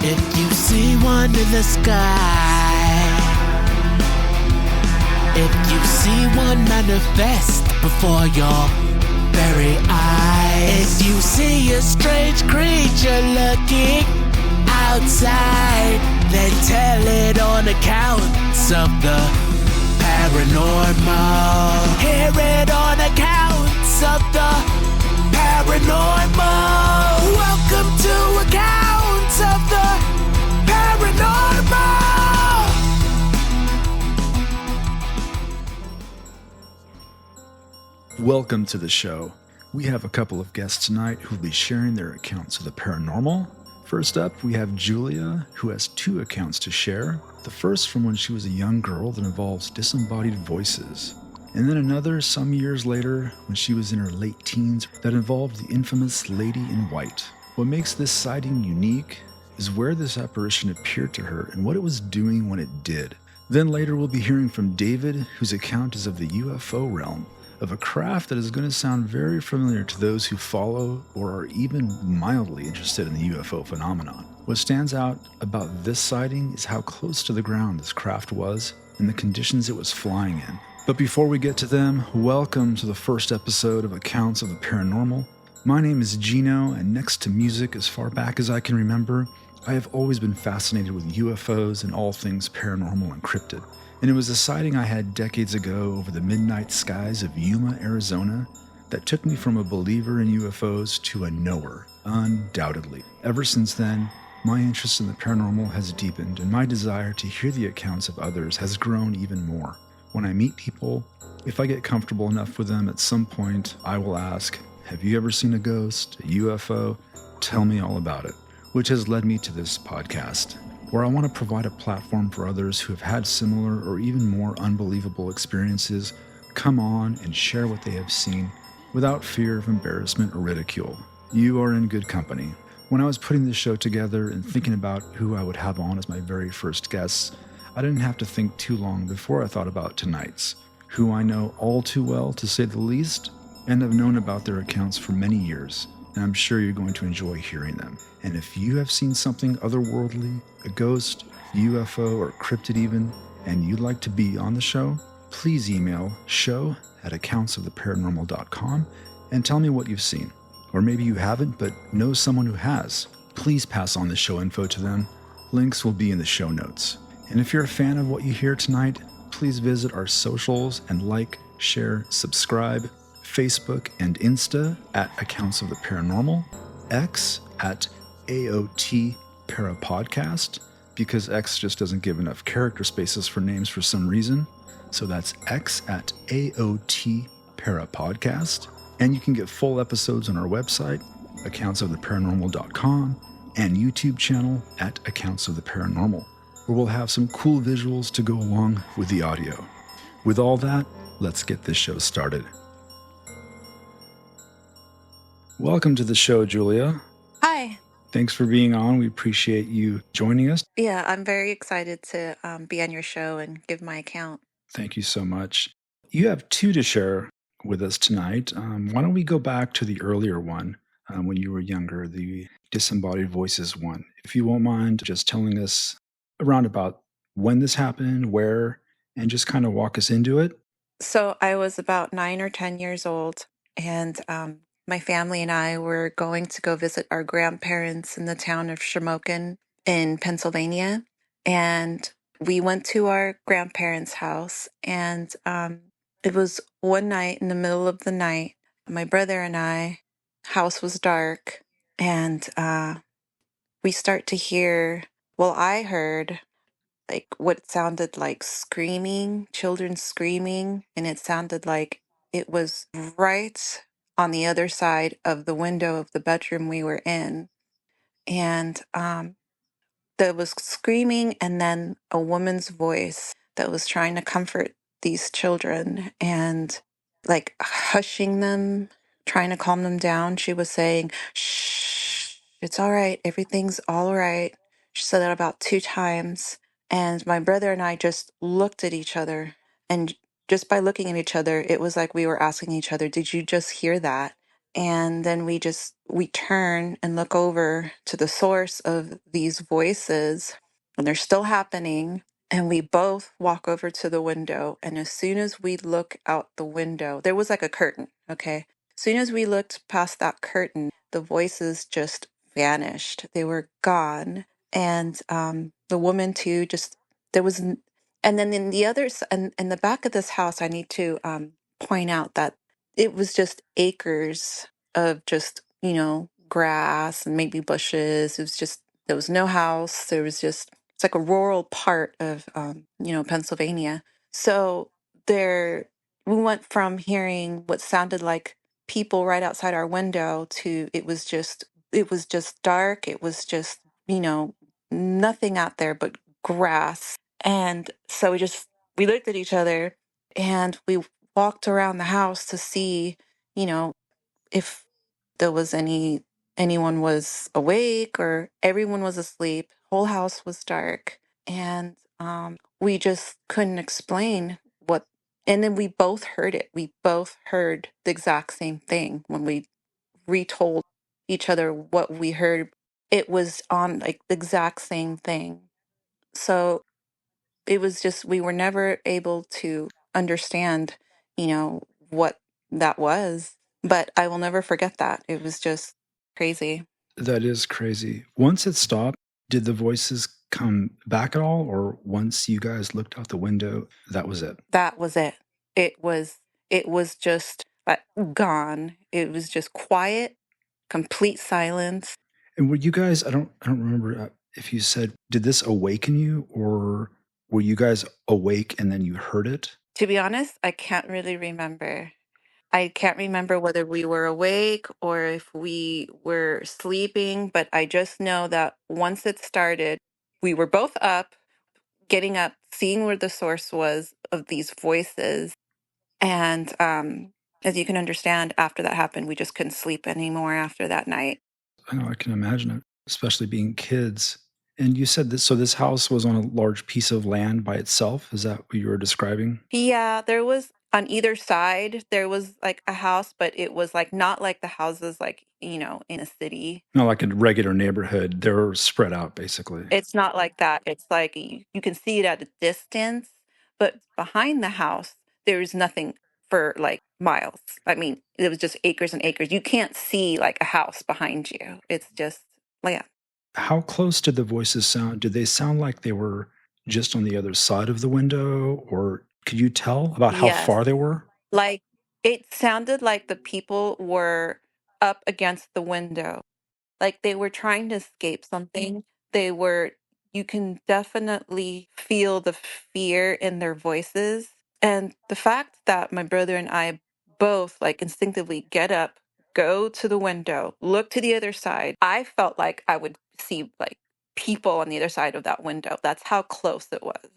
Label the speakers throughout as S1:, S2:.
S1: If you see one in the sky, if you see one manifest before your very eyes, if you see a strange creature lurking outside, then tell it on accounts of the paranormal. Hear it on accounts of the paranormal. Welcome to accounts of the paranormal.
S2: Welcome to the show. We have a couple of guests tonight who will be sharing their accounts of the paranormal. First up, we have Julia, who has 2 accounts to share. The first from when she was a young girl that involves disembodied voices. And then another some years later when she was in her late teens that involved the infamous Lady in White. What makes this sighting unique is where this apparition appeared to her and what it was doing when it did. Then later we'll be hearing from David, whose account is of the UFO realm, of a craft that is going to sound very familiar to those who follow or are even mildly interested in the UFO phenomenon. What stands out about this sighting is how close to the ground this craft was and the conditions it was flying in. But before we get to them, welcome to the first episode of Accounts of the Paranormal. My name is Gino, and next to music as far back as I can remember, I have always been fascinated with UFOs and all things paranormal and cryptid. And it was a sighting I had decades ago over the midnight skies of Yuma, Arizona, that took me from a believer in UFOs to a knower, undoubtedly. Ever since then, my interest in the paranormal has deepened, and my desire to hear the accounts of others has grown even more. When I meet people, if I get comfortable enough with them at some point, I will ask, have you ever seen a ghost, a UFO? Tell me all about it. Which has led me to this podcast, where I want to provide a platform for others who have had similar or even more unbelievable experiences come on and share what they have seen without fear of embarrassment or ridicule. You are in good company. When I was putting this show together and thinking about who I would have on as my very first guests, I didn't have to think too long before I thought about tonight's, who I know all too well, to say the least, and have known about their accounts for many years, and I'm sure you're going to enjoy hearing them. And if you have seen something otherworldly, a ghost, UFO, or cryptid even, and you'd like to be on the show, please email show@accountsoftheparanormal.com and tell me what you've seen. Or maybe you haven't, but know someone who has. Please pass on the show info to them. Links will be in the show notes. And if you're a fan of what you hear tonight, please visit our socials and like, share, subscribe, Facebook and Insta at Accounts of the Paranormal, X at AOT Parapodcast, because X just doesn't give enough character spaces for names for some reason. So that's X at AOT Parapodcast. And you can get full episodes on our website, accountsoftheparanormal.com, and YouTube channel at Accounts of the Paranormal, where we'll have some cool visuals to go along with the audio. With all that, let's get this show started. Welcome to the show, Julia.
S3: Hi.
S2: Thanks for being on. We appreciate you joining us.
S3: Yeah, I'm very excited to be on your show and give my account.
S2: Thank you so much. You have 2 to share with us tonight. Why don't we go back to the earlier one when you were younger, the Disembodied Voices one. If you won't mind just telling us around about when this happened, where, and just kind of walk us into it.
S3: So I was about 9 or 10 years old, and my family and I were going to go visit our grandparents in the town of Shamokin in Pennsylvania. And we went to our grandparents' house, and it was one night in the middle of the night. My brother and I, house was dark, and we start to hear, well, I heard like what sounded like screaming, children screaming, and it sounded like it was right on the other side of the window of the bedroom we were in. And there was screaming and then a woman's voice that was trying to comfort these children and like hushing them, trying to calm them down. She was saying, "Shh, it's all right. Everything's all right." She said that about 2 times. And my brother and I just looked at each other. And just by looking at each other, it was like we were asking each other, "Did you just hear that?" And then we turn and look over to the source of these voices, and they're still happening. And we both walk over to the window. And as soon as we look out the window, there was like a curtain, okay? As soon as we looked past that curtain, the voices just vanished. They were gone. And the woman, too, just, there was, and then in the others, and in the back of this house, I need to point out that it was just acres of just, grass and maybe bushes. It was just, there was no house. There was just, it's like a rural part of, Pennsylvania. So there, we went from hearing what sounded like people right outside our window to it was just dark. It was just, nothing out there but grass. And so we looked at each other and we walked around the house to see, you know, if there was anyone was awake or everyone was asleep. Whole house was dark, and we just couldn't explain what. And then we both heard it. We both heard the exact same thing when we retold each other what we heard. It was on like the exact same thing. So it was just we were never able to understand, what that was. But I will never forget that. It was just crazy.
S2: That is crazy. Once it stopped, did the voices come back at all? Or once you guys looked out the window, that was it?
S3: That was it. It was just gone. It was just quiet, complete silence.
S2: And were you guys, I don't remember if you said, did this awaken you or were you guys awake and then you heard it?
S3: To be honest, I can't really remember. I can't remember whether we were awake or if we were sleeping, but I just know that once it started, we were both up, getting up, seeing where the source was of these voices. And as you can understand, after that happened, we just couldn't sleep anymore after that night.
S2: I know I can imagine it, especially being kids. And you said this, so this house was on a large piece of land by itself. Is that what you were describing?
S3: Yeah, there was on either side, there was like a house, but it was like not like the houses like, in a city.
S2: Not like a regular neighborhood. They're spread out basically.
S3: It's not like that. It's like you can see it at a distance, but behind the house, there's nothing for like miles. I mean, it was just acres and acres. You can't see like a house behind you. It's just, yeah.
S2: How close did the voices sound? Did they sound like they were just on the other side of the window, or could you tell about how
S3: Yes.
S2: far they were?
S3: Like it sounded like the people were up against the window. Like they were trying to escape something. They were, you can definitely feel the fear in their voices. And the fact that my brother and I both like instinctively get up, go to the window, look to the other side, I felt like I would see like people on the other side of that window. That's how close it was.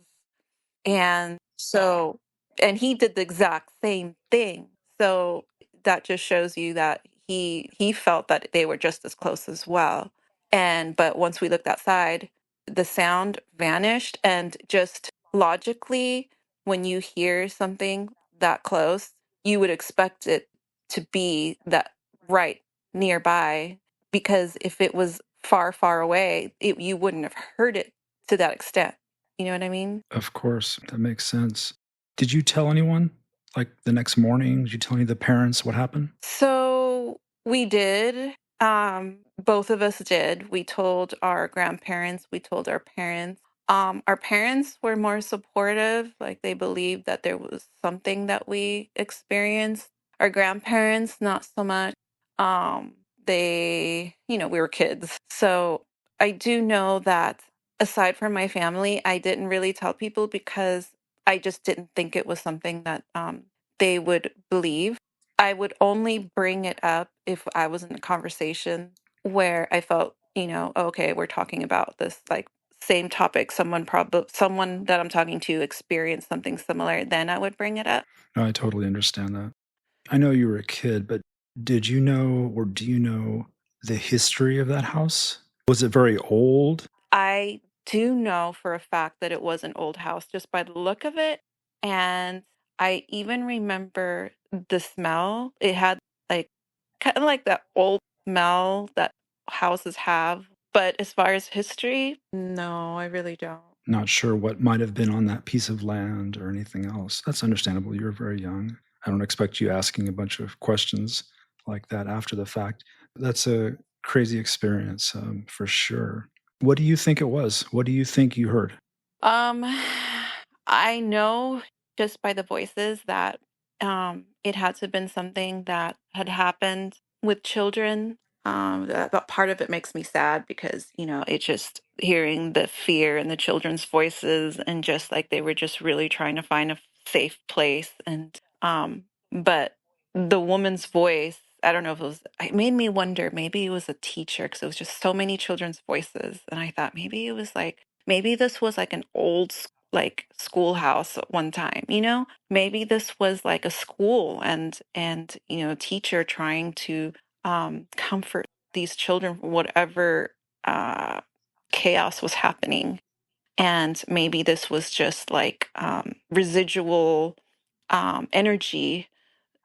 S3: And so, and he did the exact same thing. So that just shows you that he felt that they were just as close as well. And but once we looked outside, the sound vanished and just logically when you hear something that close, you would expect it to be that right nearby because if it was far far away, you wouldn't have heard it to that extent. You know what I mean?
S2: Of course, that makes sense. Did you tell anyone? Like the next morning, did you tell any of the parents what happened?
S3: So we did. Both of us did. We told our grandparents, we told our parents. Our parents were more supportive, like they believed that there was something that we experienced. Our grandparents, not so much. We were kids. So I do know that aside from my family, I didn't really tell people because I just didn't think it was something that they would believe. I would only bring it up if I was in a conversation where I felt, okay, we're talking about this like same topic. Someone that I'm talking to experienced something similar, then I would bring it up.
S2: No, I totally understand that. I know you were a kid, but did you know or do you know the history of that house? Was it very old?
S3: I do know for a fact that it was an old house just by the look of it. And I even remember the smell. It had like kind of like that old smell that houses have. But as far as history, no, I really don't.
S2: Not sure what might have been on that piece of land or anything else. That's understandable. You're very young. I don't expect you asking a bunch of questions like that after the fact. That's a crazy experience, for sure. What do you think it was? What do you think you heard?
S3: Um, I know just by the voices that it had to have been something that had happened with children. But part of it makes me sad because, it's just hearing the fear in the children's voices and just like they were just really trying to find a safe place. And but the woman's voice, I don't know if it made me wonder, maybe it was a teacher because it was just so many children's voices. And I thought maybe it was like, maybe this was like an old like schoolhouse at one time, maybe this was like a school and teacher trying to comfort these children from whatever uh chaos was happening. And maybe this was just like residual energy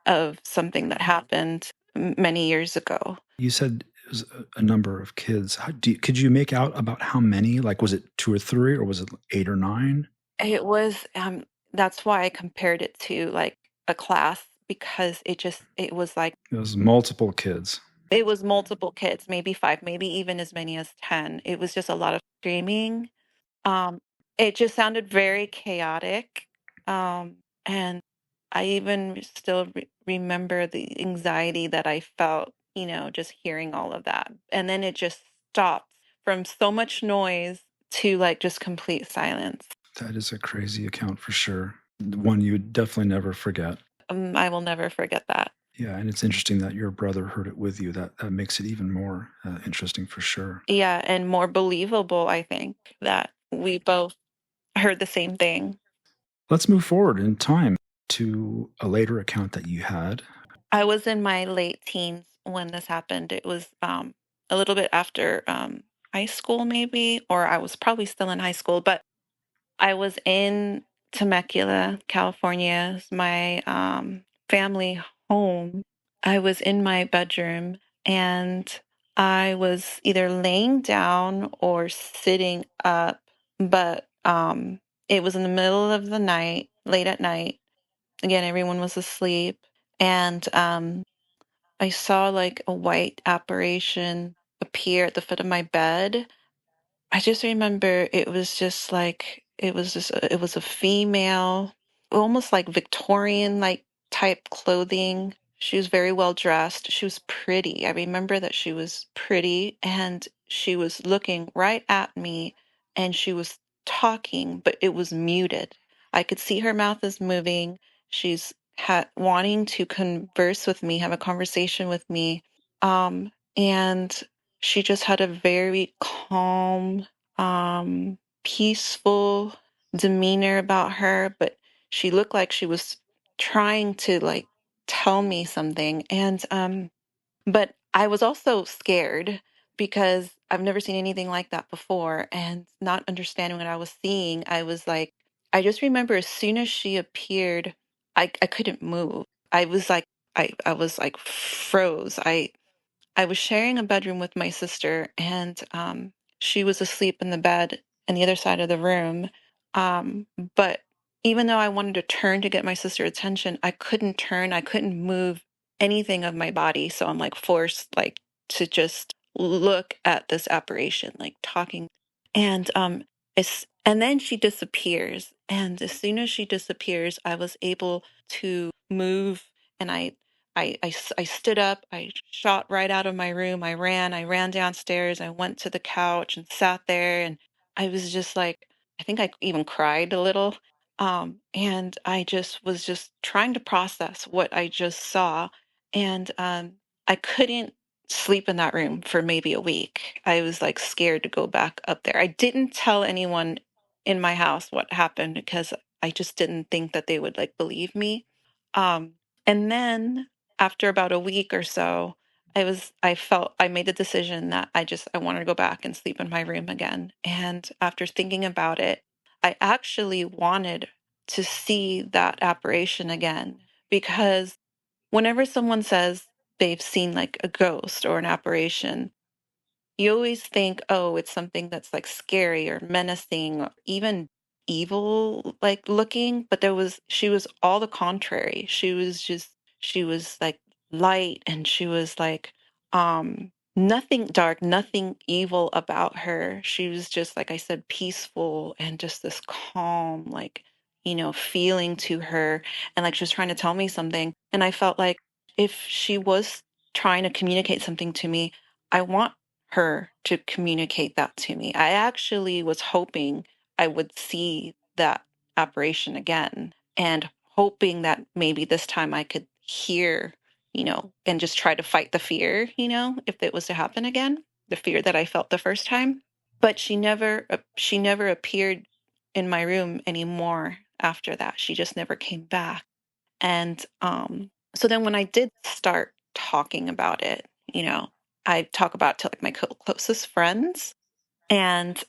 S3: of something that happened many years ago.
S2: You said it was a number of kids. Could you make out about how many? Like, was it 2 or 3, or was it 8 or 9?
S3: It was that's why I compared it to like a class because it was like
S2: It was multiple kids.
S3: it was multiple kids, maybe 5, maybe even as many as 10. It was just a lot of screaming. Um, it just sounded very chaotic. And I even still remember the anxiety that I felt, just hearing all of that. And then it just stopped from so much noise to like just complete silence.
S2: That is a crazy account for sure. One you would definitely never forget.
S3: I will never forget that.
S2: Yeah, and it's interesting that your brother heard it with you. That makes it even more interesting for sure.
S3: Yeah, and more believable, I think, that we both heard the same thing.
S2: Let's move forward in time to a later account that you had.
S3: I was in my late teens when this happened. It was a little bit after high school, maybe, or I was probably still in high school, but I was in Temecula, California, it's my family home. I was in my bedroom and I was either laying down or sitting up, but it was in the middle of the night, late at night. Again, everyone was asleep. And I saw like a white apparition appear at the foot of my bed. I just remember it was just like it was a female, almost like Victorian like type clothing. She was very well dressed. She was pretty. I remember that she was pretty and she was looking right at me and she was talking, but it was muted. I could see her mouth is moving. She's wanting to converse with me, have a conversation with me. And she just had a very calm, peaceful demeanor about her, but she looked like she was trying to like tell me something. And but I was also scared because I've never seen anything like that before and not understanding what I was seeing. I was like, I just remember as soon as she appeared, I couldn't move. I was like I was like froze. I was sharing a bedroom with my sister, and she was asleep in the bed on the other side of the room. But even though I wanted to turn to get my sister attention, I couldn't turn. I couldn't move anything of my body. So I'm like forced, like to just look at this apparition, like talking. And and then she disappears. And as soon as she disappears, I was able to move, and I stood up, I shot right out of my room, I ran downstairs, I went to the couch and sat there, and I was just like, I think I even cried a little. And I just was just trying to process what I just saw. And I couldn't sleep in that room for maybe a week. I was like scared to go back up there. I didn't tell anyone in my house what happened because I just didn't think that they would like believe me. And then after about a week or so, I made the decision that I wanted to go back and sleep in my room again. And after thinking about it, I actually wanted to see that apparition again because whenever someone says they've seen like a ghost or an apparition, you always think, oh, it's something that's like scary or menacing or even evil like looking, but she was all the contrary. She was like light, and she was like nothing dark, nothing evil about her. She was just, like I said, peaceful and just this calm, like, feeling to her. And like she was trying to tell me something. And I felt like if she was trying to communicate something to me, I want her to communicate that to me. I actually was hoping I would see that apparition again, and hoping that maybe this time I could hear, and just try to fight the fear, if it was to happen again, the fear that I felt the first time. But she never appeared in my room anymore after that. She just never came back. And so then when I did start talking about it, I talk about it to like my closest friends, and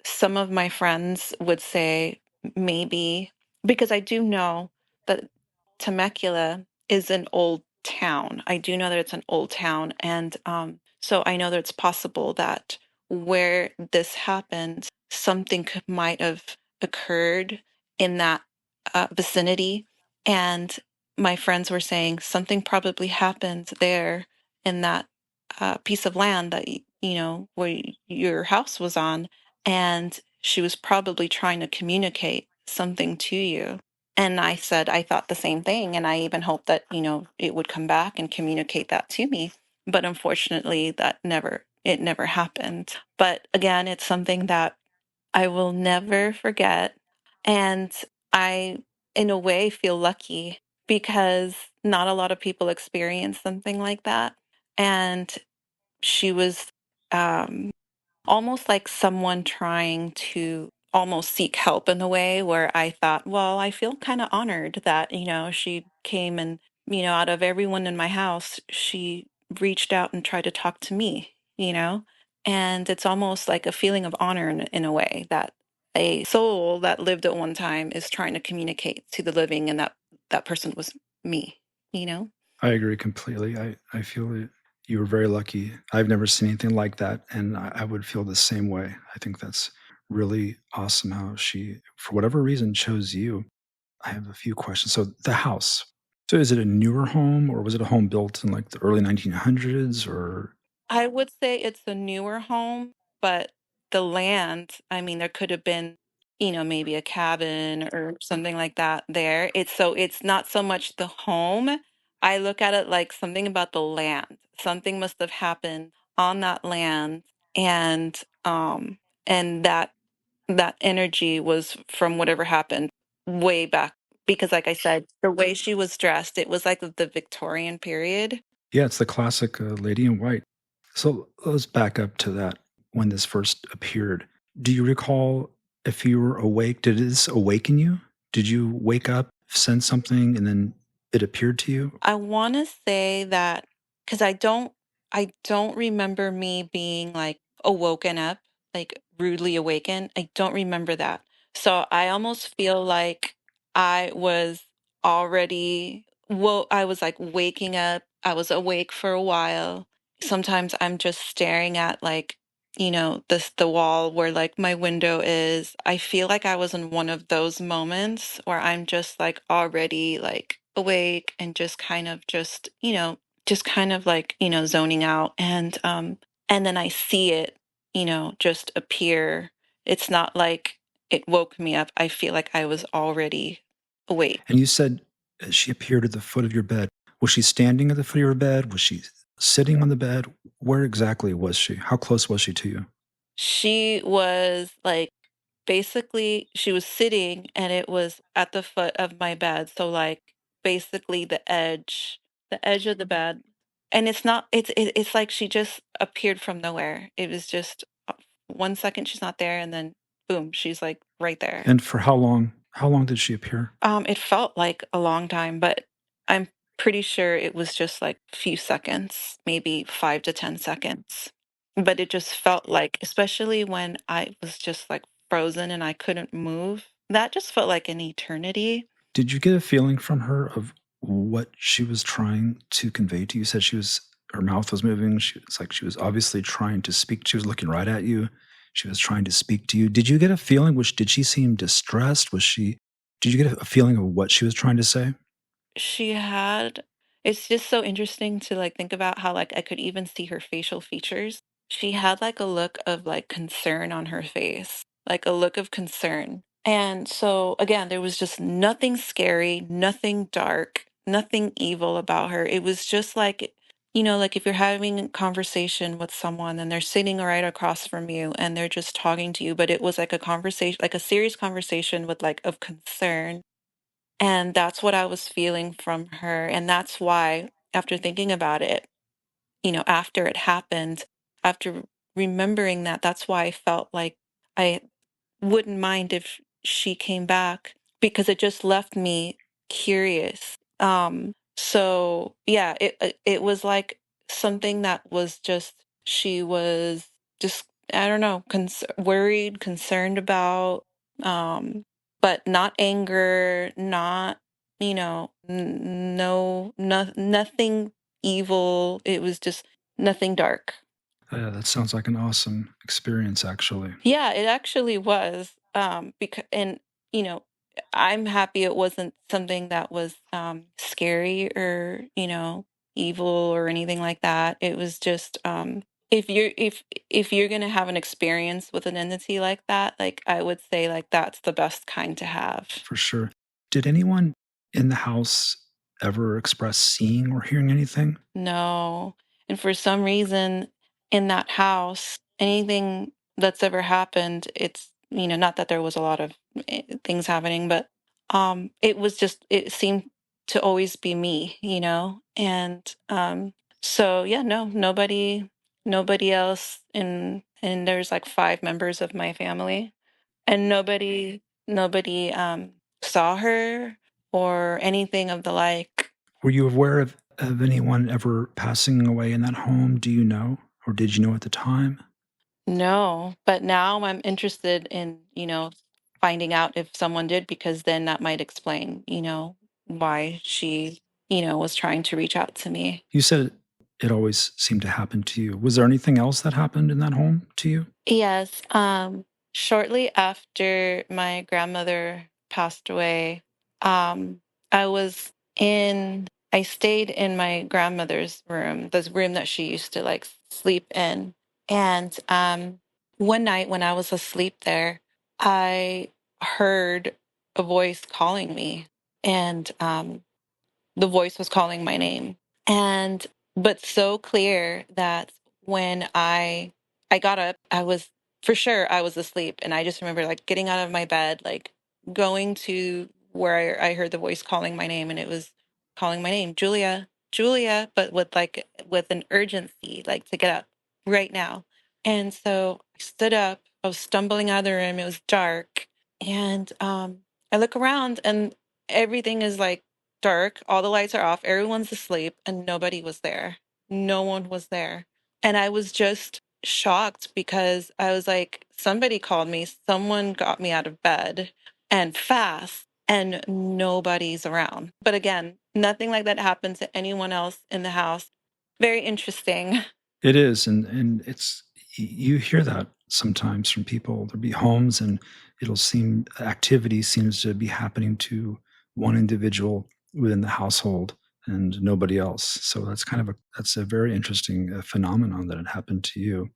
S3: some of my friends would say maybe, because I do know that Temecula is an old town. I do know that it's an old town, and so I know that it's possible that where this happened, something might have occurred in that vicinity. And my friends were saying something probably happened there in that piece of land that where your house was on, and she was probably trying to communicate something to you. And I said I thought the same thing, and I even hoped that it would come back and communicate that to me. But unfortunately, it never happened. But again, it's something that I will never forget. And I, in a way, feel lucky because not a lot of people experience something like that. And she was um, almost like someone trying to almost seek help in a way where I thought, well, I feel kind of honored that, she came and, out of everyone in my house, she reached out and tried to talk to me, and it's almost like a feeling of honor in a way that a soul that lived at one time is trying to communicate to the living, and that person was me, you know?
S2: I agree completely. I feel that you were very lucky. I've never seen anything like that, and I would feel the same way. I think that's really awesome how she, for whatever reason, chose you. I have a few questions. So the house. So is it a newer home, or was it a home built in like the early 1900s, or
S3: I would say it's a newer home, but the land, I mean, there could have been, maybe a cabin or something like that there. It's not so much the home. I look at it like something about the land. Something must have happened on that land, and that energy was from whatever happened way back, because like I said, the way she was dressed, it was like the Victorian period.
S2: yeah, it's the classic lady in white. So let's back up to that when this first appeared. Do you recall if you were awake? Did this awaken you? Did you wake up, sense something, and then it appeared to you?
S3: I want to say that because I don't remember me being like awoken up, like rudely awakened. I don't remember that. So I almost feel like I was already, well, I was like waking up. I was awake for a while. Sometimes I'm just staring at like, the wall where like my window is. I feel like I was in one of those moments where I'm just like already like awake and just kind of just kind of like, zoning out. And then I see it, just appear. It's not like it woke me up. I feel like I was already awake.
S2: And you said she appeared at the foot of your bed. Was she standing at the foot of your bed? Was she sitting on the bed? Where exactly was she? How close was she to you?
S3: She was like basically she was sitting, and it was at the foot of my bed. So like basically the edge of the bed. And it's not it's like she just appeared from nowhere. It was just 1 second she's not there, and then boom, she's like right there.
S2: And for how long? How long did she appear?
S3: It felt like a long time, but I'm pretty sure it was just like a few seconds, maybe 5 to 10 seconds. But it just felt like, especially when I was just like frozen and I couldn't move, that just felt like an eternity.
S2: Did you get a feeling from her of what she was trying to convey to you? You said her mouth was moving. It's like she was obviously trying to speak. She was looking right at you. She was trying to speak to you. Did you get a feeling? Did she seem distressed? Did you get a feeling of what she was trying to say?
S3: She had it's just so interesting to, like, think about how, like, I could even see her facial features. She had, like, a look of, like, concern on her face, like, a look of concern. And so, again, there was just nothing scary, nothing dark, nothing evil about her. It was just like, like if you're having a conversation with someone and they're sitting right across from you and they're just talking to you, but it was like a conversation, like a serious conversation with, like, of concern. And that's what I was feeling from her. And that's why, after thinking about it, after it happened, after remembering that, that's why I felt like I wouldn't mind if she came back because it just left me curious. So yeah, it was like something that was just she was just I don't know, worried, concerned about, but not anger, not nothing evil. It was just nothing dark.
S2: That sounds like an awesome experience, actually.
S3: Yeah, it actually was. Because and you know, I'm happy it wasn't something that was scary or, evil or anything like that. It was just if you're gonna have an experience with an entity like that, like I would say like that's the best kind to have.
S2: For sure. Did anyone in the house ever express seeing or hearing anything?
S3: No. And for some reason in that house, anything that's ever happened, it's, not that there was a lot of things happening, but it seemed to always be me, And so yeah, no, nobody else and there's like five members of my family and nobody saw her or anything of the like.
S2: Were you aware of anyone ever passing away in that home? Do you know? Or did you know at the time?
S3: No, but now I'm interested in, finding out if someone did, because then that might explain, why she, was trying to reach out to me.
S2: You said it always seemed to happen to you. Was there anything else that happened in that home to you?
S3: Yes, shortly after my grandmother passed away, um, I stayed in my grandmother's room, this room that she used to like sleep in. And one night when I was asleep there, I heard a voice calling me, and the voice was calling my name. And but so clear that when I got up, I was asleep, and I just remember like getting out of my bed, like going to where I heard the voice calling my name, and it was calling my name, Julia, Julia, but with an urgency, like to get up right now. And so I stood up. I was stumbling out of the room. It was dark, and I look around, and everything is like dark, all the lights are off, everyone's asleep, and nobody was there. No one was there. And I was just shocked because I was like, somebody called me, someone got me out of bed and fast, and nobody's around. But again, nothing like that happened to anyone else in the house. Very interesting.
S2: It is, and you hear that sometimes from people. There'll be homes, and it'll seem activity seems to be happening to one individual within the household and nobody else. So that's a very interesting phenomenon that had happened to you.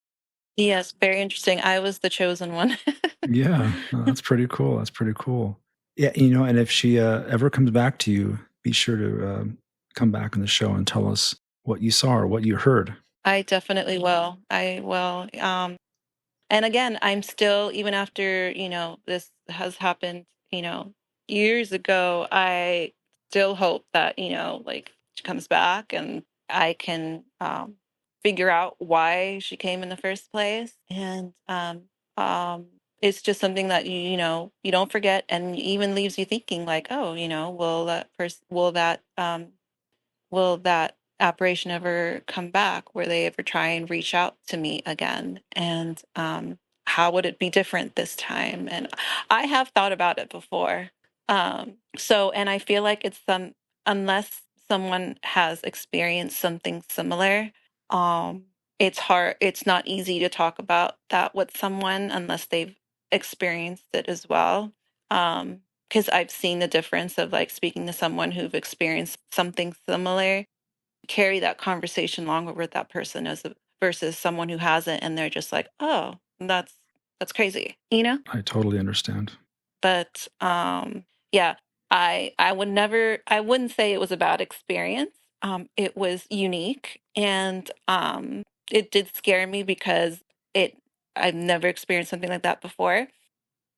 S3: Yes, very interesting. I was the chosen one.
S2: Yeah, that's pretty cool. That's pretty cool. Yeah, and if she ever comes back to you, be sure to come back on the show and tell us what you saw or what you heard.
S3: I definitely will. I will. And again, I'm still, even after, this has happened, years ago, I still hope that, like she comes back and I can figure out why she came in the first place. And it's just something that you don't forget, and even leaves you thinking like, oh, will that operation ever come back? Will they ever try and reach out to me again? And how would it be different this time? And I have thought about it before. And I feel like unless someone has experienced something similar, um, it's hard. It's not easy to talk about that with someone unless they've experienced it as well. Because I've seen the difference of like speaking to someone who've experienced something similar, carry that conversation longer with that person versus someone who hasn't, and they're just like, oh, that's crazy, you know?
S2: I totally understand.
S3: But yeah, I wouldn't say it was a bad experience. It was unique, and it did scare me because it I've never experienced something like that before.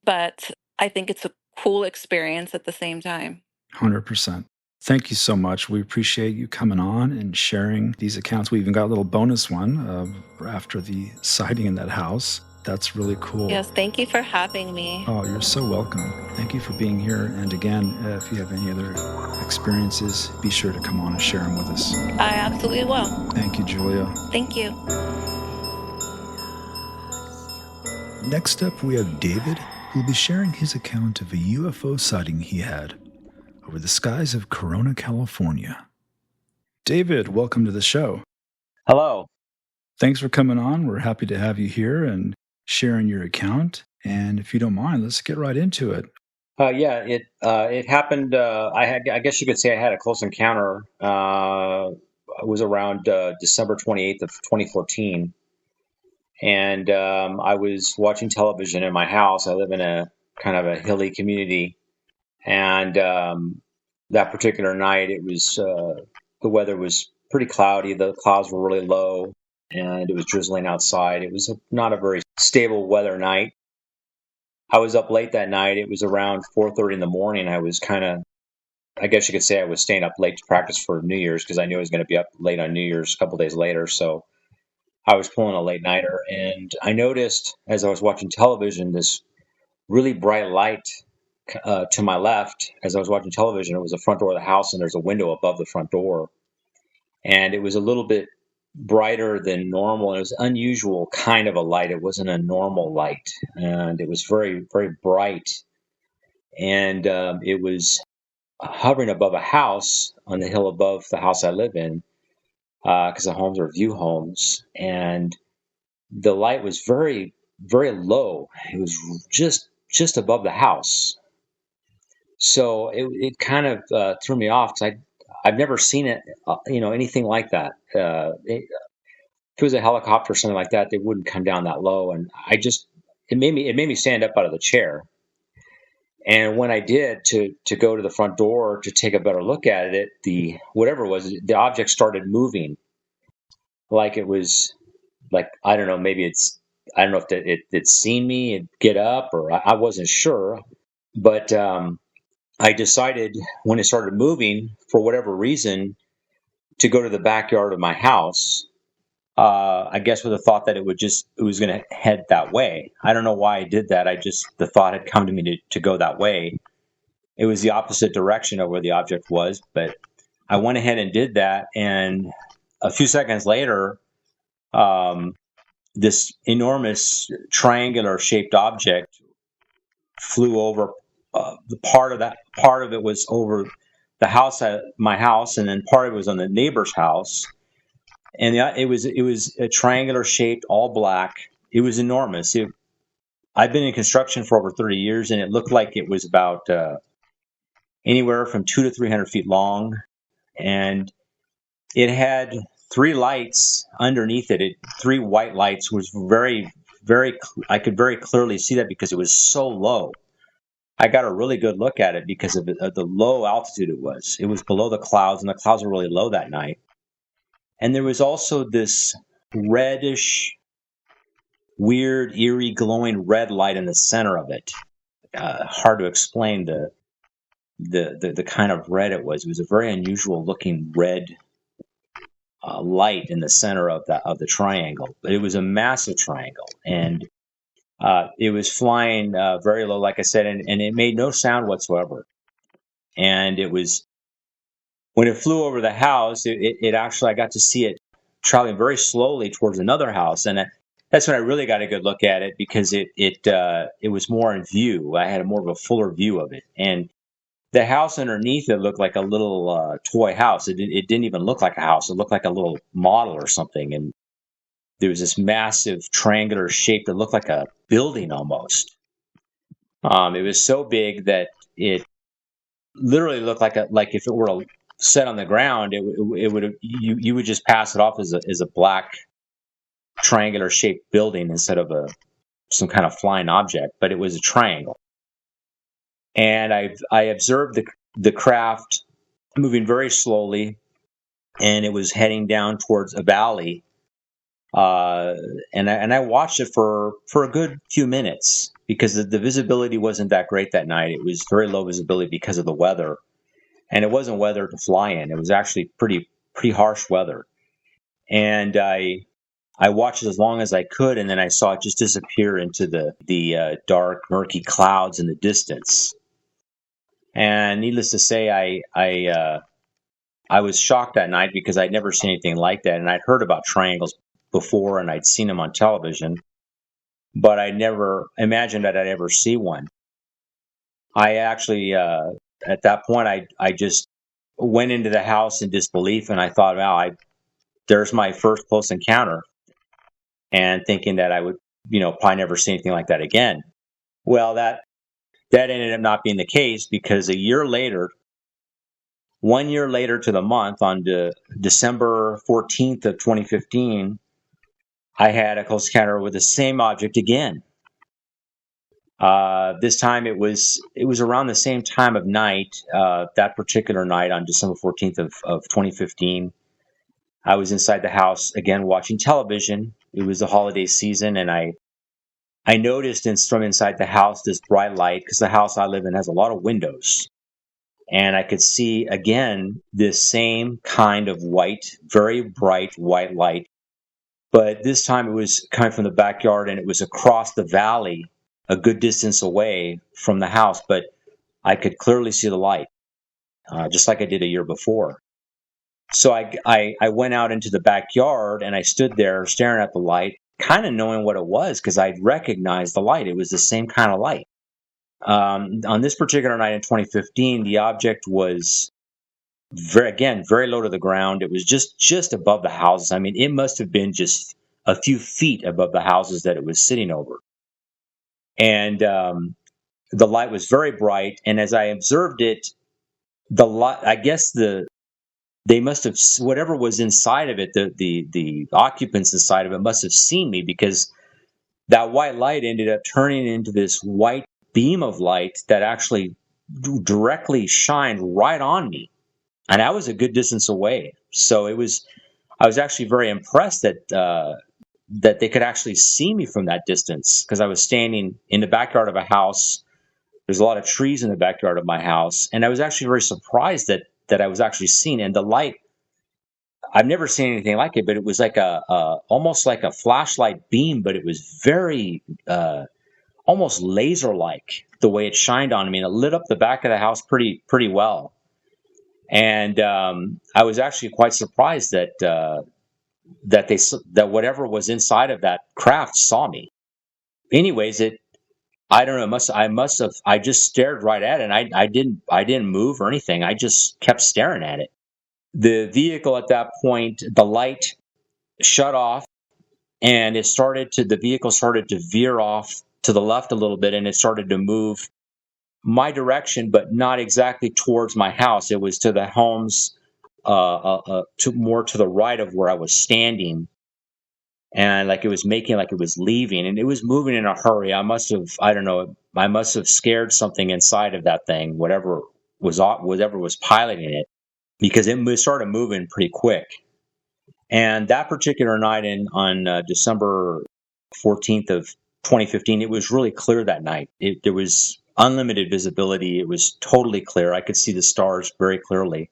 S3: But I think it's a cool experience at the same time.
S2: 100%. Thank you so much. We appreciate you coming on and sharing these accounts. We even got a little bonus one after the sighting in that house. That's really cool.
S3: Yes, thank you for having me.
S2: Oh, you're so welcome. Thank you for being here. And again, if you have any other experiences, be sure to come on and share them with us.
S3: I absolutely will.
S2: Thank you, Julia.
S3: Thank you.
S2: Next up, we have David, who will be sharing his account of a UFO sighting he had over the skies of Corona, California. David, welcome to the show.
S4: Hello.
S2: Thanks for coming on. We're happy to have you here and sharing your account. And if you don't mind, let's get right into it.
S4: It happened. I guess you could say I had a close encounter. It was around December 28th of 2014, and I was watching television in my house. I live in a kind of a hilly community, and that particular night, it was the weather was pretty cloudy. The clouds were really low, and it was drizzling outside. It was not a very stable weather night. I was up late that night. It was around 4:30 in the morning. I guess you could say I was staying up late to practice for New Year's because I knew I was going to be up late on New Year's a couple days later. So I was pulling a late nighter, and I noticed as I was watching television this really bright light to my left. As I was watching television, it was the front door of the house, and there's a window above the front door, and it was a little bit brighter than normal. And it was unusual kind of a light. It wasn't a normal light, and it was very, very bright. And it was hovering above a house on the hill above the house I live in, because the homes are view homes. And the light was very, very low. It was just above the house. So it kind of threw me off because I've never seen it, anything like that. If it was a helicopter or something like that, they wouldn't come down that low. And it made me stand up out of the chair. And when I did to go to the front door to take a better look at it, the object started moving, like it was like, I don't know, I don't know if it's seen me and get up, or I wasn't sure, but I decided when it started moving for whatever reason to go to the backyard of my house. I guess with the thought that it was going to head that way. I don't know why I did that. The thought had come to me to go that way. It was the opposite direction of where the object was, but I went ahead and did that. And a few seconds later, this enormous triangular shaped object flew over. The part of it was over the house, my house, and then part of it was on the neighbor's house. And it was a triangular shaped, all black. It was enormous. I've been in construction for over 30 years, and it looked like it was about anywhere from 200 to 300 feet long. And it had three lights underneath it. Three white lights. Was very, very. I could very clearly see that because it was so low. I got a really good look at it because of the low altitude it was. It was below the clouds, and the clouds were really low that night. And there was also this reddish, weird, eerie, glowing red light in the center of it. Hard to explain the kind of red it was. It was a very unusual looking red light in the center of the triangle. But it was a massive triangle, and it was flying very low, like I said, and it made no sound whatsoever. And it was. When it flew over the house, it actually, I got to see it traveling very slowly towards another house, and that's when I really got a good look at it because it was more in view. I had more of a fuller view of it, and the house underneath it looked like a little toy house. It didn't even look like a house. It looked like a little model or something. And there was this massive triangular shape that looked like a building almost. It was so big that it literally looked like if it were set on the ground, it would you would just pass it off as a black triangular shaped building instead of some kind of flying object. But it was a triangle. And I observed the craft moving very slowly, and it was heading down towards a valley. And I watched it for a good few minutes because the visibility wasn't that great that night. It was very low visibility because of the weather, and it wasn't weather to fly in. It was actually pretty harsh weather. And I watched it as long as I could, and then I saw it just disappear into the dark, murky clouds in the distance. And needless to say, I was shocked that night because I'd never seen anything like that, and I'd heard about triangles before, and I'd seen them on television, but I never imagined that I'd ever see one. I actually, at that point, I just went into the house in disbelief, and I thought, wow, there's my first close encounter, and thinking that I would, probably never see anything like that again. Well, that ended up not being the case because 1 year later to the month, on December 14th of 2015, I had a close encounter with the same object again. This time it was around the same time of night. That particular night on December 14th of 2015, I was inside the house again watching television. It was the holiday season, and I noticed from inside the house this bright light, because the house I live in has a lot of windows. And I could see again this same kind of white, very bright white light. But this time it was coming from the backyard, and it was across the valley a good distance away from the house. But I could clearly see the light, just like I did a year before. So I went out into the backyard, and I stood there staring at the light, kind of knowing what it was because I'd recognized the light. It was the same kind of light. On this particular night in 2015, the object was very low to the ground. It was just above the houses. I mean, it must have been just a few feet above the houses that it was sitting over. And the light was very bright. And as I observed it, the light, I guess they must have, whatever was inside of it, the occupants inside of it must have seen me, because that white light ended up turning into this white beam of light that actually directly shined right on me. And I was a good distance away. So I was actually very impressed that they could actually see me from that distance, because I was standing in the backyard of a house. There's a lot of trees in the backyard of my house. And I was actually very surprised that I was actually seen. And the light, I've never seen anything like it, but it was like almost like a flashlight beam, but it was very, almost laser-like the way it shined on me. And it lit up the back of the house pretty well. And I was actually quite surprised that whatever was inside of that craft saw me. Anyways, I don't know. I just stared right at it, and I didn't move or anything. I just kept staring at it. The vehicle at that point, the light shut off, and the vehicle started to veer off to the left a little bit, and it started to move my direction, but not exactly towards my house. It was to the homes, more to the right of where I was standing. And it was leaving, and it was moving in a hurry. I must have scared something inside of that thing, whatever was piloting it, because it started moving pretty quick. And that particular night on December 14th of 2015, it was really clear that night. There was unlimited visibility. It was totally clear. I could see the stars very clearly.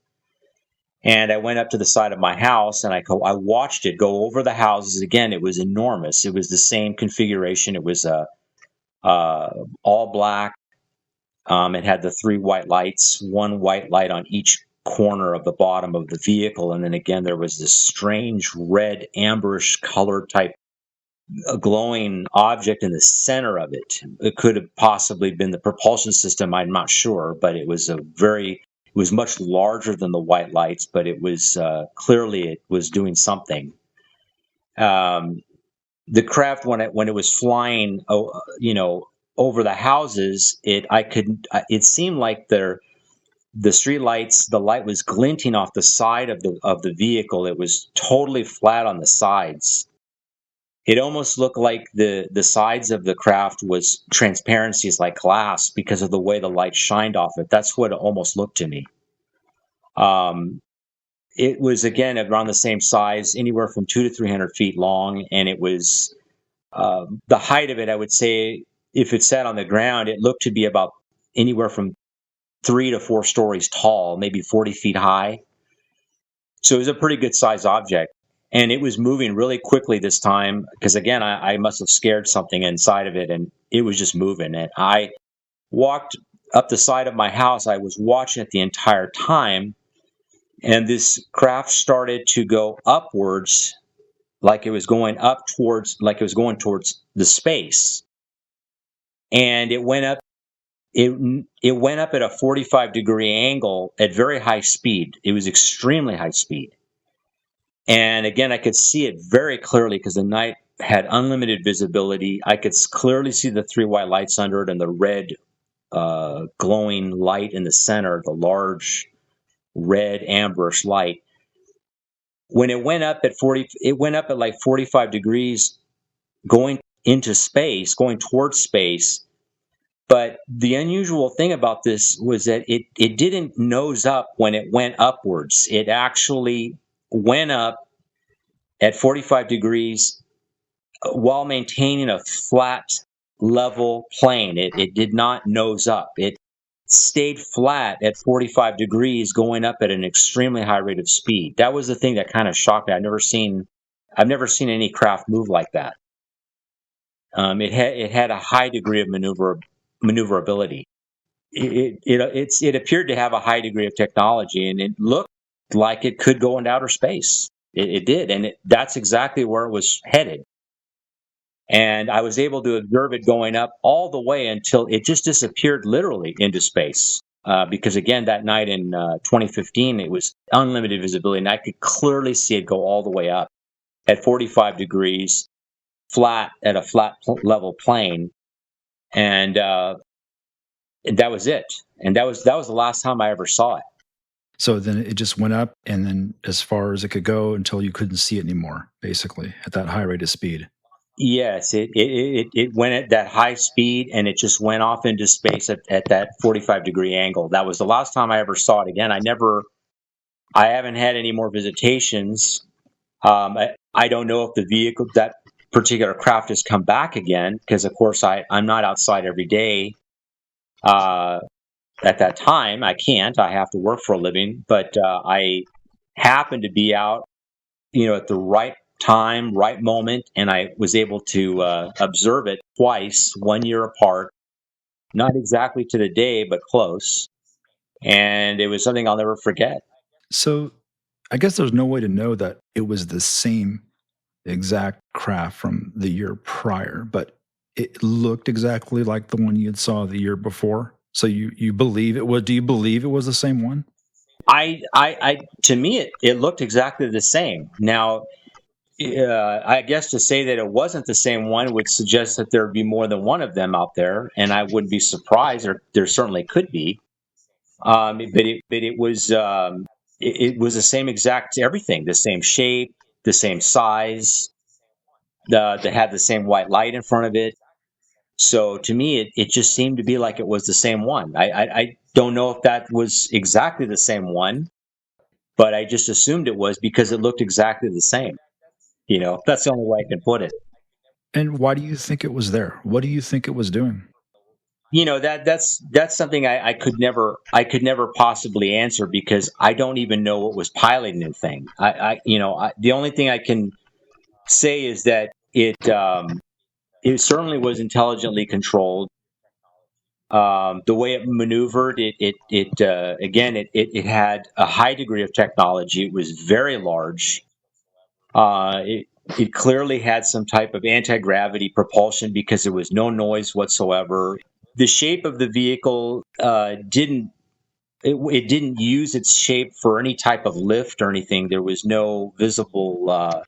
S4: And I went up to the side of my house, and I watched it go over the houses. Again, it was enormous. It was the same configuration. It was all black. It had the 3 white lights, 1 white light on each corner of the bottom of the vehicle. And then again, there was this strange red, amberish color type a glowing object in the center of it. It could have possibly been the propulsion system. I'm not sure, but it was it was much larger than the white lights, but it was clearly it was doing something. The craft when it was flying, over the houses, it seemed like the street lights, the light was glinting off the side of the vehicle. It was totally flat on the sides. It almost looked like the sides of the craft was transparencies like glass because of the way the light shined off it. That's what it almost looked to me. It was again around the same size, anywhere from 200 to 300 feet long, and it was the height of it. I would say, if it sat on the ground, it looked to be about anywhere from 3 to 4 stories tall, maybe 40 feet high. So it was a pretty good size object. And it was moving really quickly this time because, again, I must have scared something inside of it, and it was just moving. And I walked up the side of my house. I was watching it the entire time. And this craft started to go upwards, like it was going towards the space. And it went up. It went up at a 45-degree angle at very high speed. It was extremely high speed. And again, I could see it very clearly because the night had unlimited visibility. I could clearly see the 3 white lights under it and the red glowing light in the center, the large red amberish light. When it went up at like 45 degrees going into space, going towards space. But the unusual thing about this was that it didn't nose up when it went upwards. It actually went up at 45 degrees while maintaining a flat, level plane. It did not nose up. It stayed flat at 45 degrees, going up at an extremely high rate of speed. That was the thing that kind of shocked me. I've never seen any craft move like that. It had a high degree of maneuverability. It appeared to have a high degree of technology, and it looked like it could go into outer space. It did, and that's exactly where it was headed. And I was able to observe it going up all the way until it just disappeared literally into space. Because again, that night in 2015, it was unlimited visibility, and I could clearly see it go all the way up at 45 degrees, at a flat level plane, and that was it. And that was the last time I ever saw it.
S2: So then it just went up, and then as far as it could go until you couldn't see it anymore, basically, at that high rate of speed.
S4: Yes, it went at that high speed, and it just went off into space at that 45-degree angle. That was the last time I ever saw it again. I haven't had any more visitations. I don't know if that particular craft has come back again, because of course I'm not outside every day. At that time, I can't. I have to work for a living, but I happened to be out, at the right time, right moment, and I was able to observe it twice, 1 year apart, not exactly to the day, but close. And it was something I'll never forget.
S2: So I guess there's no way to know that it was the same exact craft from the year prior, but it looked exactly like the one you had saw the year before. So you believe it was? Do you believe it was the same one?
S4: To me, it looked exactly the same. Now, I guess to say that it wasn't the same one would suggest that there would be more than one of them out there, and I wouldn't be surprised, or there certainly could be. But it was the same exact everything, the same shape, the same size, that had the same white light in front of it. So to me, it just seemed to be like it was the same one. I don't know if that was exactly the same one, but I just assumed it was because it looked exactly the same. That's the only way I can put it.
S2: And why do you think it was there? What do you think it was doing?
S4: That's something I could never possibly answer, because I don't even know what was piloting the thing. The only thing I can say is that it certainly was intelligently controlled. The way it maneuvered, it had a high degree of technology. It was very large. It clearly had some type of anti-gravity propulsion because there was no noise whatsoever. The shape of the vehicle it didn't use its shape for any type of lift or anything. There was no visible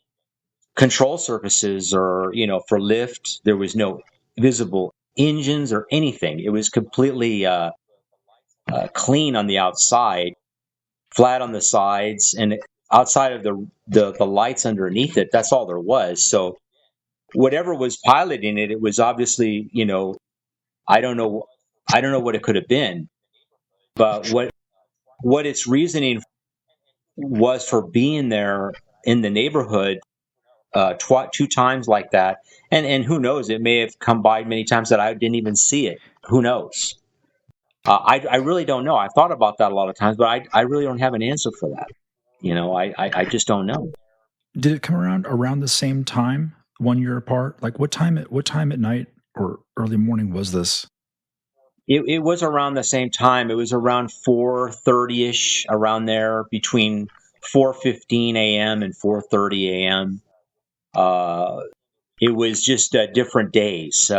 S4: control surfaces or, for lift. There was no visible engines or anything. It was completely clean on the outside, flat on the sides, and outside of the lights underneath it, that's all there was. So whatever was piloting it, it was obviously, I don't know, I don't know what it could have been, but what its reasoning was for being there in the neighborhood two times like that, and who knows, it may have come by many times that I didn't even see it. Who knows? I really don't know. I thought about that a lot of times, but I really don't have an answer for that. I just don't know.
S2: Did it come around the same time, 1 year apart? Like what time at night or early morning was this?
S4: It was around the same time. It was around 4:30 ish, around there, between 4:15 a.m. and 4:30 a.m. It was just different days.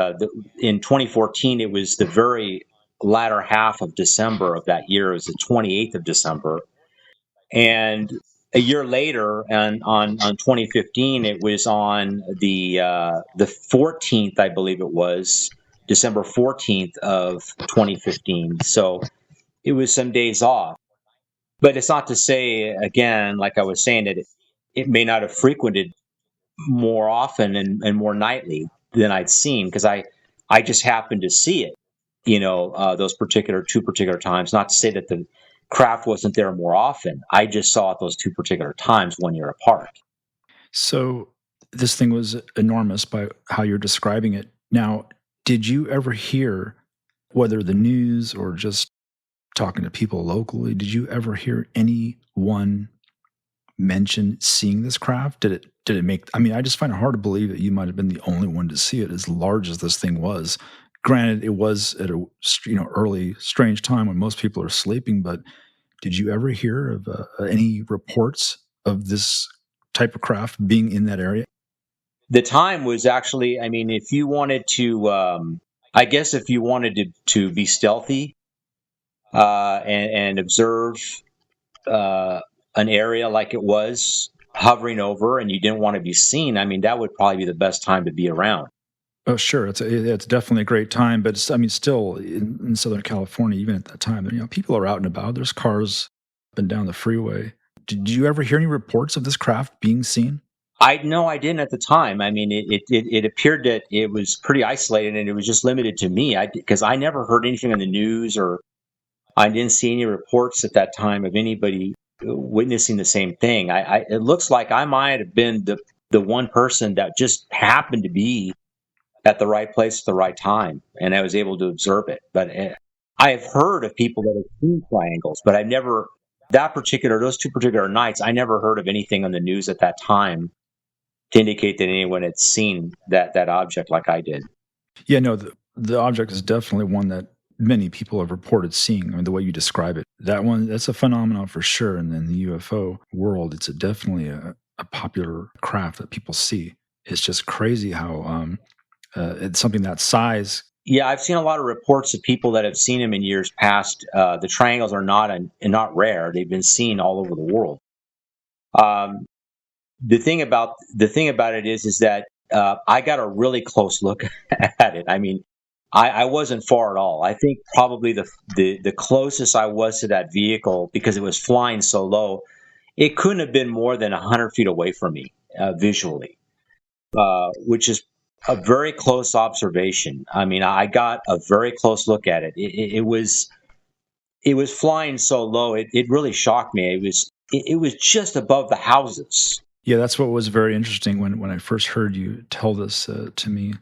S4: In 2014, it was the very latter half of December of that year. It was the 28th of December. And a year later, and on 2015, it was on the 14th, I believe it was, December 14th of 2015. So it was some days off. But it's not to say, again, like I was saying, that it may not have frequented more often and more nightly than I'd seen, because I just happened to see it, those two particular times. Not to say that the craft wasn't there more often. I just saw it those two particular times 1 year apart.
S2: So this thing was enormous by how you're describing it. Now, did you ever hear, whether the news or just talking to people locally, did you ever hear anyone mention seeing this craft? Did it make, I mean, I just find it hard to believe that you might have been the only one to see it, as large as this thing was. Granted, it was at a early, strange time when most people are sleeping, but did you ever hear of any reports of this type of craft being in that area?
S4: The time was actually, I mean, if you wanted to, I guess if you wanted to be stealthy and observe an area like it was hovering over, and you didn't want to be seen, I mean, that would probably be the best time to be around.
S2: Oh, sure. It's definitely a great time, but I mean, still in Southern California, even at that time, people are out and about. There's cars up and down the freeway. Did you ever hear any reports of this craft being seen?
S4: No, I didn't at the time. I mean, it appeared that it was pretty isolated and it was just limited to me. Because I never heard anything on the news, or I didn't see any reports at that time of anybody witnessing the same thing. It looks like I might have been the one person that just happened to be at the right place at the right time, and I was able to observe it. But I have heard of people that have seen triangles, but I've never, those two particular nights, I never heard of anything on the news at that time to indicate that anyone had seen that object like I did.
S2: Yeah, no, the object is definitely one that many people have reported seeing. I mean, the way you describe it, that's a phenomenon for sure. And in the UFO world, it's definitely a popular craft that people see. It's just crazy how it's something that size.
S4: Yeah, I've seen a lot of reports of people that have seen them in years past. The triangles are not rare; they've been seen all over the world. The thing about it is that I got a really close look at it. I mean, I wasn't far at all. I think probably the closest I was to that vehicle, because it was flying so low, it couldn't have been more than 100 feet away from me visually, which is a very close observation. I mean, I got a very close look at it. It was flying so low, it really shocked me. It was just above the houses.
S2: Yeah, that's what was very interesting when I first heard you tell this to me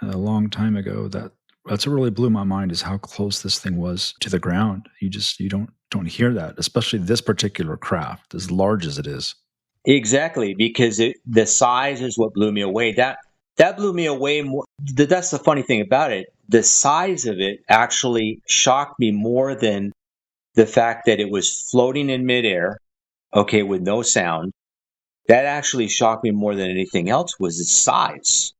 S2: a long time ago. That's what really blew my mind, is how close this thing was to the ground. You don't hear that, especially this particular craft, as large as it is.
S4: Exactly, because the size is what blew me away. That blew me away more. That's the funny thing about it. The size of it actually shocked me more than the fact that it was floating in midair, okay, with no sound, that actually shocked me more than anything else was its size.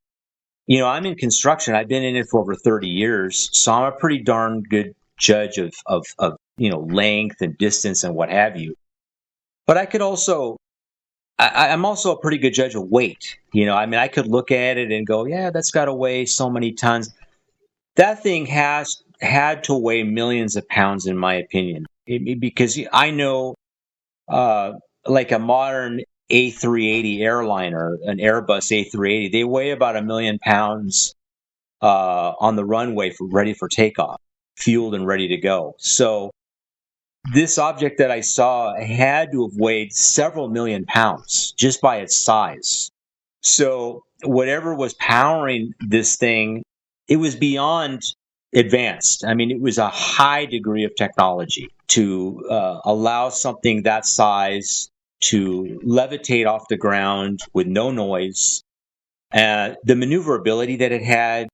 S4: I'm in construction. I've been in it for over 30 years, so I'm a pretty darn good judge of length and distance and what have you. But I'm also a pretty good judge of weight. I could look at it and go, yeah, that's got to weigh so many tons. That thing has had to weigh millions of pounds, in my opinion, because I know, like a modern A380 airliner, an Airbus A380, they weigh about 1 million pounds on the runway ready for takeoff, fueled and ready to go. So this object that I saw had to have weighed several million pounds just by its size. So whatever was powering this thing, it was beyond advanced. I mean, it was a high degree of technology to allow something that size to levitate off the ground with no noise. The maneuverability that it had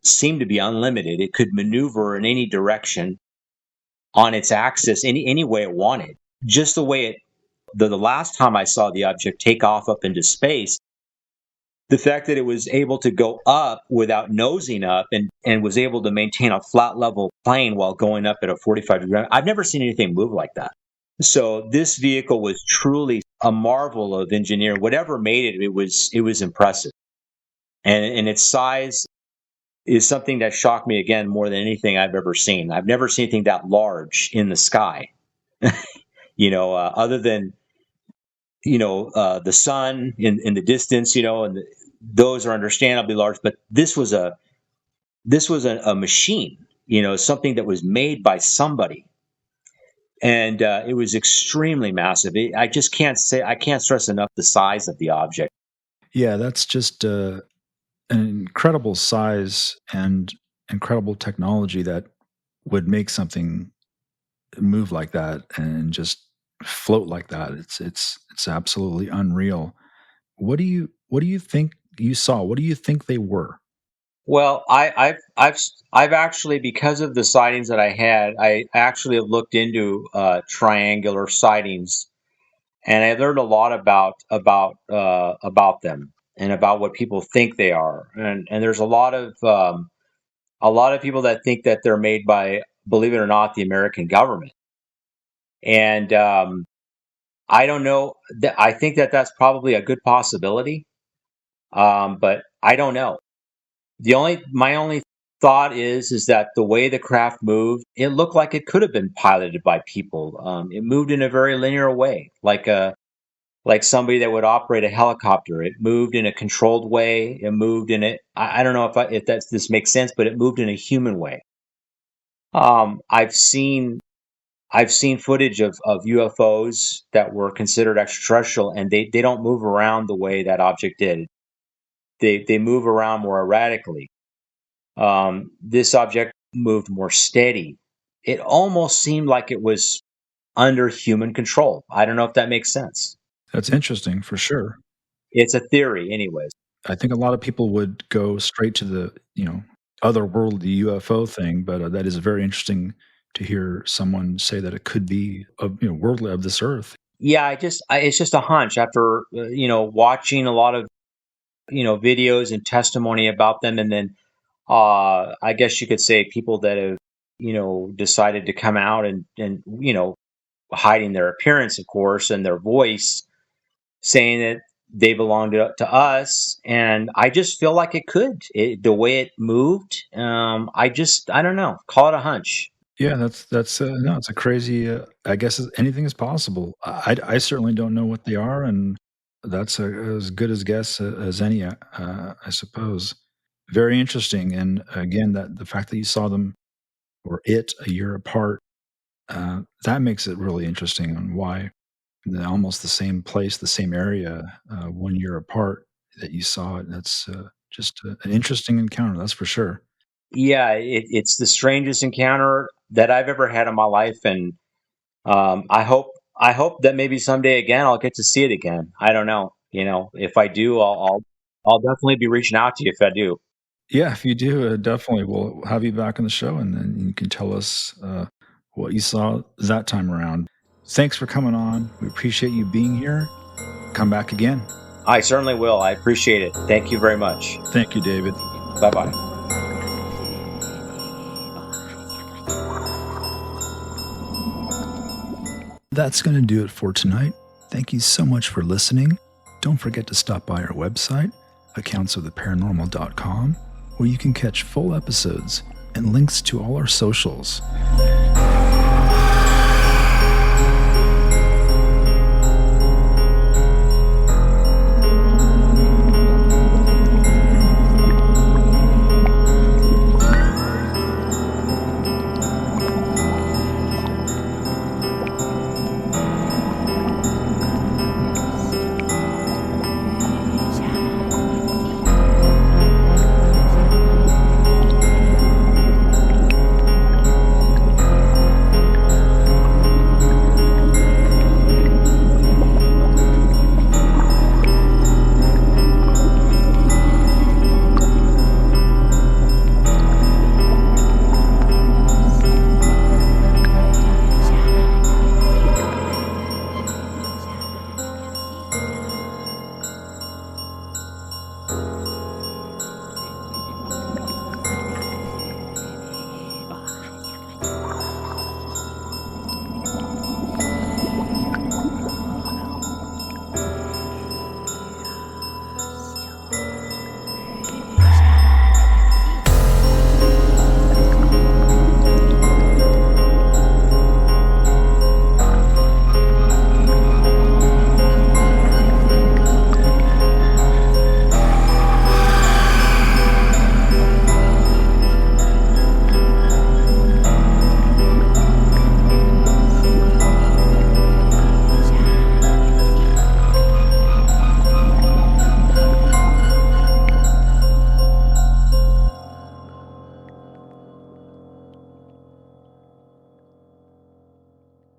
S4: seemed to be unlimited. It could maneuver in any direction on its axis, any way it wanted. Just the way the last time I saw the object take off up into space, the fact that it was able to go up without nosing up and was able to maintain a flat level plane while going up at a 45-degree. I've never seen anything move like that. So this vehicle was truly a marvel of engineering. Whatever made it, it was impressive. And its size is something that shocked me again more than anything I've ever seen. I've never seen anything that large in the sky. Other than the sun in the distance, and those are understandably large. But this was a machine, something that was made by somebody, and it was extremely massive. I can't stress enough the size of the object.
S2: Yeah, that's just an incredible size and incredible technology that would make something move like that and just float like that. It's absolutely unreal. What do you think you saw? What do you think they were?
S4: Well, I've actually, because of the sightings that I had, I actually have looked into triangular sightings, and I learned a lot about them and about what people think they are. And there's a lot of people that think that they're made by, believe it or not, the American government. And I don't know. I think that that's probably a good possibility, but I don't know. My only thought is that the way the craft moved, it looked like it could have been piloted by people. It moved in a very linear way, like somebody that would operate a helicopter. It moved in a controlled way. It moved in it. I don't know if this makes sense, but it moved in a human way. I've seen footage of UFOs that were considered extraterrestrial, and they don't move around the way that object did. They move around more erratically. This object moved more steady. It almost seemed like it was under human control. I don't know if that makes sense.
S2: That's interesting for sure.
S4: It's a theory, anyways.
S2: I think a lot of people would go straight to the, otherworldly UFO thing, but that is very interesting to hear someone say that it could be worldly of this earth.
S4: Yeah, it's just a hunch after watching a lot of videos and testimony about them, and then I guess you could say people that have decided to come out and hiding their appearance, of course, and their voice, saying that they belong to us. And I just feel like it could. The way it moved, I don't know. Call it a hunch.
S2: Yeah, that's no, it's a crazy. I guess anything is possible. I certainly don't know what they are, and that's as good as guess as any, I suppose. Very interesting, and again, that the fact that you saw them or it a year apart, that makes it really interesting on why almost the same place, the same area, 1 year apart that you saw it. That's just an interesting encounter, that's for sure.
S4: Yeah, it's the strangest encounter that I've ever had in my life, and I hope that maybe someday again I'll get to see it again. I don't know. If I do, I'll definitely be reaching out to you if I do.
S2: Yeah, if you do, definitely we'll have you back on the show, and then you can tell us what you saw that time around. Thanks for coming on. We appreciate you being here. come back again.
S4: I certainly will. I appreciate it. Thank you very much.
S2: Thank you, David.
S4: Bye-bye.
S2: That's going to do it for tonight. Thank you so much for listening. Don't forget to stop by our website, accountsoftheparanormal.com, where you can catch full episodes and links to all our socials.